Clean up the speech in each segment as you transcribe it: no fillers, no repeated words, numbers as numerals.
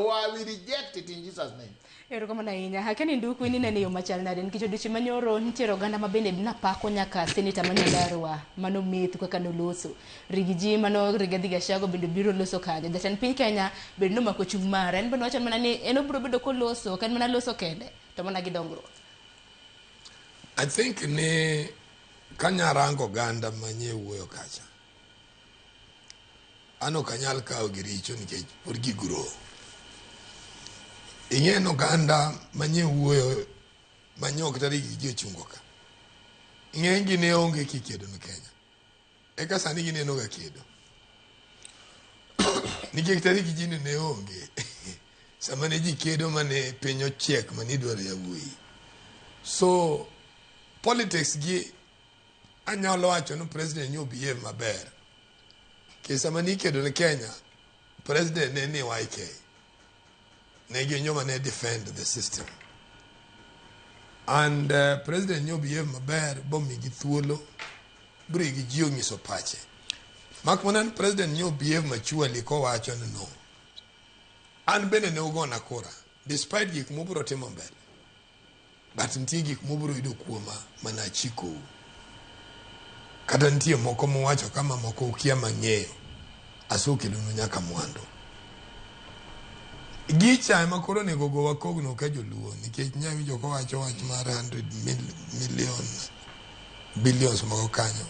or we reject it in Jesus' name. Ero kama na inya hakani Nduku ini nene yo machal na den kicho dichi manyoro ntiero ganda mabende na pako nyaka seneta manyandarwa mano mitu kaka noloso rigiji mano rigadi Gachagua bende biro loso kanya Jatend piny Kenya bende no mako chung mara en bende wacho mana ni eno bro bedo ko loso kan mana loso kende to mana gidongro. I think ni kanyarango ganda manye wuoyo kacha ano kanyal kawo giricho nikech por giguro ingeno ganda manye wuoyo manyok tarigi gi ochungo ka ingengi ne onge kikedo no Kenya eka sani gine no ga kedo nikech tarigi jini ne onge samane ji kedo mane penyo check mani dwaro ya wuoyi so politics gi anyalo wacho no president nyo behave maber kesa mani kedo ne Kenya president ne ni YK negi nyoma ne defend the system and president nyo behave maber bomi gi thuolo bri gi jio ngiso pache makmanan president nyo behave machuali ko wacho no an bene ne ugona kura despite gik mobro timo mbele but ntie gik mobro yudo kuoma mana chiko kata ntie moko mowacho kama moko ukia mang'eyo asukelo nyaka mwando gicha ema koro nego go wakogno ka joluo nikech nyawi joko wacho wach mar 100 billions moko kanyo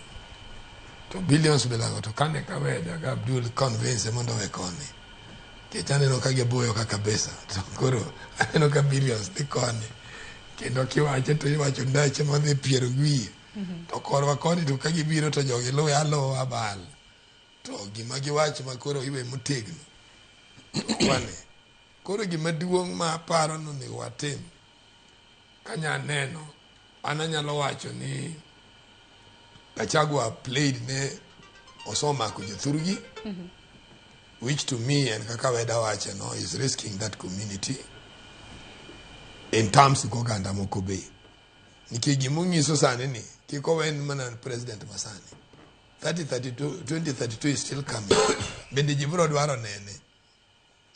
to billions belago to kane ka weda ga Abdul convince mondo we kone ke chaneno ka geboyo kaka pesa to koro aneno ka billions di kone kendo kiwacho to iwacho ndache madhi piero gwi to korwa koni to ka gibiro to jogi lo alo abal to gima giwacho makoro iwe motegno wane koro gima duong' ma paro no ni watim kanya neno ananyalo wacho ni Gachagua played ne osoma ku jothurgi which to me and kaka weda wacho no is risking that community in terms go ganda moko be nikech gimonyiso sani ni kiko wen mana president masani 2032 is still coming bende jibro dwaro nene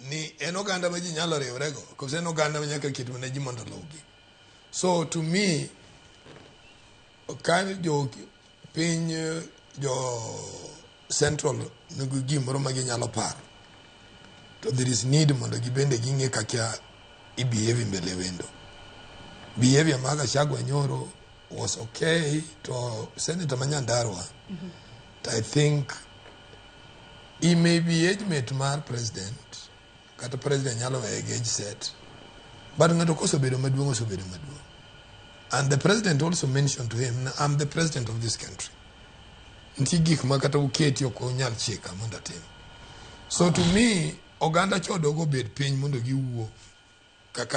ni eno ganda ma ji nyalo riwrego kose eno ganda ma nyaka kit mana ji mondo logi so to me kan jo piny jo central nugu gimoro ma ginyalo paro to there is need mondo gibende ginge kaka ibehave mbele wendo behavior ma Gachagua nyoro was okay to Senator Manyandarwa I think he may be age mate mar president kata president nyalo age set but ngato koso bedo maduong and the president also mentioned to him I'm the president of this country nti gik makata uketi oko nyal chika mondo tim so to me oganda chodogo bed piny mondo giwuo kaka